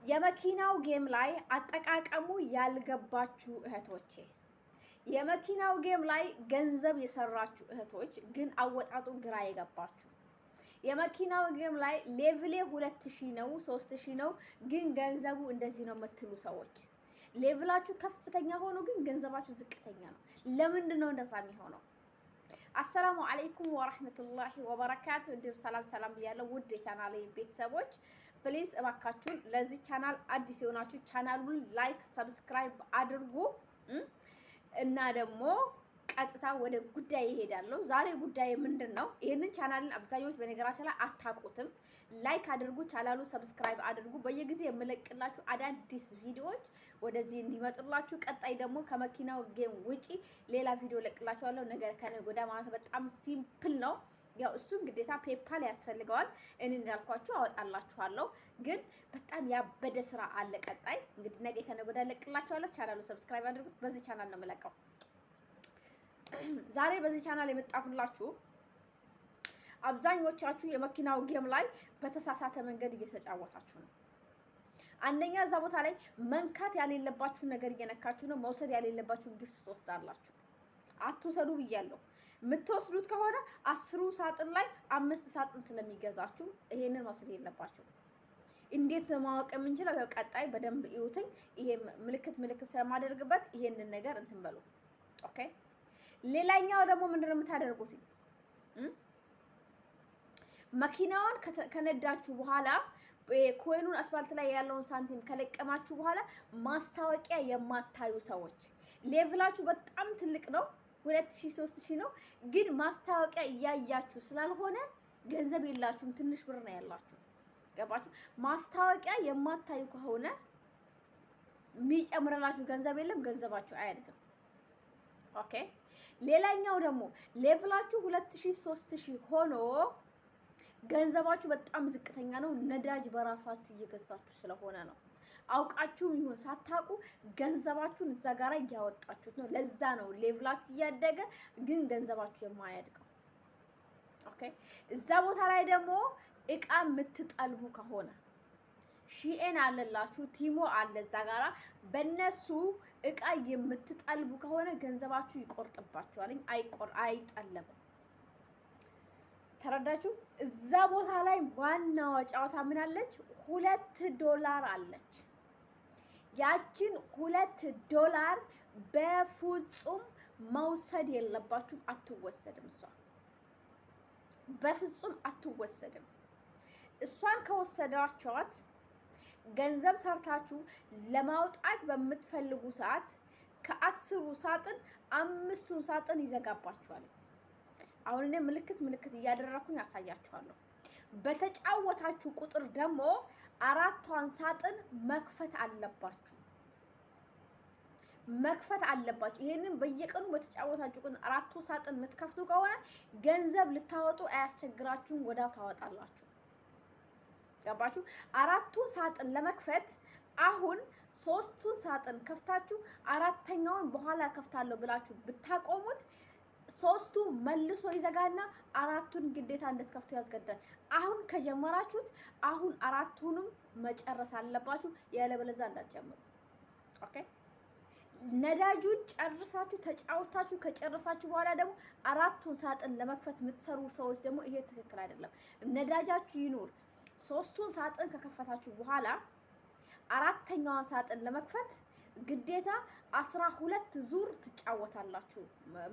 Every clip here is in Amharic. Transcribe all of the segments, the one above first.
የመኪናው ጌም ላይ አጠቃቀሙ ያልገባችሁ እህቶቼ፣ የመኪናው ጌም ላይ ገንዘብ የሰራችሁ እህቶች ግን አወጣጡ ግራ የገባችሁ፣ የመኪናው ጌም ላይ ሌቭሌ 2000 ነው 3000 ነው ግን ገንዘቡ እንደዚህ ነው የምትሉ ሰዎች፣ ሌቭላችሁ ከፍተኛ ሆኖ ግን ገንዘባችሁ ዝቅተኛ ነው። ለምንድን ነው እንደዛ የሚሆነው? አሰላሙ አለይኩም ወራህመቱላሂ ወበረካቱ። እንዲሁም ሰላም ብያለሁ ውድ የቻናሌ ቤተሰቦች፣ ፕሊዝ እባካችሁን ለዚህ ቻናል አዲስ የሆናችሁ ቻናሉን ላይክ ሰብስክራይብ አድርጉ እና ደግሞ ቀጥታ ወደ ጉዳይ ይሄዳለሁ። ዛሬ ጉዳይ ምንድነው? ይሄንን ቻናልን አብዛኞች በነገራችን ላይ አታውቁትም። ላይክ አድርጉ፣ ቻናሉ ሰብስክራይብ አድርጉ። በየጊዜ የምለቅላችሁ አዳዲስ ቪዲዮዎች ወደዚህ እንዲመጡላችሁ። ቀጣይ ደግሞ ከመኪናው ጌም ውጪ ሌላ ቪዲዮ ለቅላችኋለሁ። ነገር ከነገ ወዲያ ማለት በጣም ሲምፕል ነው። ያው እሱም ግዴታ ፔፓል ያስፈልገዋል። እኔ እንዳልኳችሁ አወጣላችኋለሁ። ግን በጣም ያበደ ስራ አለ። ቀጣይ እንግዲህ ነገ ከነገ ወዲያ ለቅላችኋለሁ። ቻናሉ ሰብስክራይብ አድርጉት። በዚህ ቻናል ነው የምለቀው። ዛሬ በዚህ ቻናል የመጣሁላችሁ አብዛኞቻችሁ የመኪናው ጌም ላይ በተሳሳተ መንገድ እየተጫወታችሁ ነው። አንደኛ እዛ ቦታ ላይ መንካት ያሌለባችሁ ነገር እየነካችሁ ነው። መውሰድ ያሌለባችሁ ጊፍት ትወስዳላችሁ። አትውሰዱ ብያለሁ። የምትወስዱት ከሆነ 10 ሳጥን ላይ 5 ሳጥን ስለሚገዛችሁ ይሄንን መውሰድ የለባችሁ። እንዴት ማወቅ የምንችለው? ያው ቀጣይ በደንብ ይዩትኝ። ይሄ ምልክት ስለማደርግበት ይሄንን ነገር እንትን በሉ። ኦኬ። ሌላኛው ደግሞ ምንድነው የምታደርጉት? መኪናውን ከነዳችሁ በኋላ ኮይኑን አስፋልት ላይ ያለውን ሳንቲም ከለቀማችሁ በኋላ ማስታወቂያ የማታዩ ሰዎች፣ ሌቭላችሁ በጣም ትልቅ ነው 2000 3000 ነው ግን ማስታወቂያ እያያችሁ ስላልሆነ ገንዘብ የላችሁም፣ ትንሽ ብር ነው ያላችሁ። ገባችሁ? ማስታወቂያ የማታዩ ከሆነ የሚጨምርላችሁ ገንዘብ የለም፣ ገንዘባችሁ አያድግም። ኦኬ። ሌላኛው ደግሞ ሌቭላችሁ 2000 3000 ሆኖ ገንዘባችሁ በጣም ዝቅተኛ ነው። ነዳጅ በራሳችሁ እየገዛችሁ ስለሆነ ነው። አውቃችሁም ይሁን ሳታውቁ ገንዘባችሁን እዛ ጋር እያወጣችሁት ነው። ለዛ ነው ሌቭላችሁ እያደገ ግን ገንዘባችሁ የማያድገው። ኦኬ። እዛ ቦታ ላይ ደግሞ እቃ የምትጠልቡ ከሆነ ሺኤን አለላችሁ፣ ቲሞ አለ እዛ ጋራ። በእነሱ እቃ የምትጠልቡ ከሆነ ገንዘባችሁ ይቆርጥባችኋል። አይጠለብም። ተረዳችሁ? እዛ ቦታ ላይ ዋናዋ ጨዋታ ምን አለች? $2 አለች። ያችን $2 በፍጹም መውሰድ የለባችሁም። አትወሰድም። እሷ በፍጹም አትወሰድም። እሷን ከወሰዳችኋት ገንዘብ ሰርታችሁ ለማውጣት በምትፈልጉ ሰዓት ከ10 ሳጥን 5 ሳጥን ይዘጋባችኋል። አሁን እኔ ምልክት እያደረኩኝ ያሳያችኋለሁ። በተጫወታችሁ ቁጥር ደግሞ 4ቷን ሳጥን መክፈት አለባችሁ። ይሄንን በየቀኑ በተጫወታችሁ ቁጥር 4ቱ ሳጥን የምትከፍቱ ከሆነ ገንዘብ ልታወጡ አያስቸግራችሁም፣ ወዳው ታወጣላችሁ። ገባችሁ? 4ቱ ሳጥን ለመክፈት አሁን 3ቱን ሳጥን ከፍታችሁ 4ተኛውን በኋላ ከፍታለሁ ብላችሁ ብታቆሙት 3ቱ መልሶ ይዘጋና 4ቱን ግዴታ እንድትከፍቱ ያስገድዳል። አሁን ከጀመራችሁት አሁን 4ቱንም መጨረስ አለባችሁ፣ ያለበለዚያ እንዳትጀምሩ። ኦኬ። ነዳጁን ጨርሳችሁ ተጫውታችሁ ከጨረሳችሁ በኋላ ደግሞ 4ቱን ሳጥን ለመክፈት የምትሰሩ ሰዎች ደግሞ ይሄ ትክክል አይደለም። ነዳጃችሁ ይኑር። 3ቱን ሳጥን ከከፈታችሁ በኋላ 4ተኛዋን ሳጥን ለመክፈት ግዴታ 12 ዙር ትጫወታላችሁ።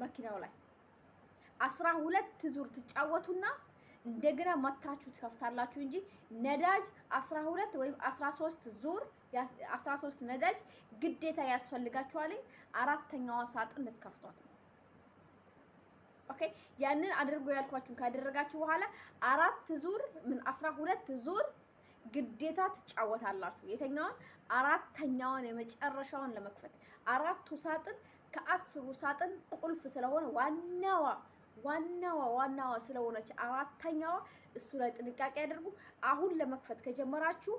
መኪናው ላይ 12 ዙር ትጫወቱና እንደገና መታችሁ ትከፍታላችሁ እንጂ ነዳጅ 12 ወይም 13 ዙር 13 ነዳጅ ግዴታ ያስፈልጋችኋል። 4ተኛዋ ሳጥን ልትከፍቷት ነው። ኦኬ። ያንን አድርጎ ያልኳችሁን ካደረጋችሁ በኋላ 12 ዙር ግዴታ ትጫወታላችሁ። የተኛውን 4ተኛውን የመጨረሻውን ለመክፈት 4ቱ ሳጥን ከ10 ሳጥን ቁልፍ ስለሆነ ዋናዋ ስለሆነች 4ተኛዋ እሱ ላይ ጥንቃቄ ያደርጉ። አሁን ለመክፈት ከጀመራችሁ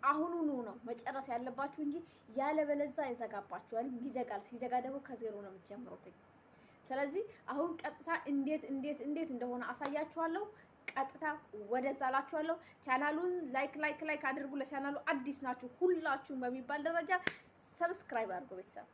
አሁኑኑ ነው መጨረስ ያለባችሁ እንጂ ያለበለዚያ ይዘጋባችኋል። ይዘጋል። ሲዘጋ ደግሞ ከዜሮ ነው የምትጀምሩት። ስለዚህ አሁን ቀጥታ እንዴት እንደሆነ አሳያችኋለሁ። ቀጥታ ወደዛ ላችኋለሁ። ቻናሉን ላይክ አድርጉ። ለቻናሉ አዲስ ናችሁ ሁላችሁም በሚባል ደረጃ ሰብስክራይብ አድርጉ ቤተሰብ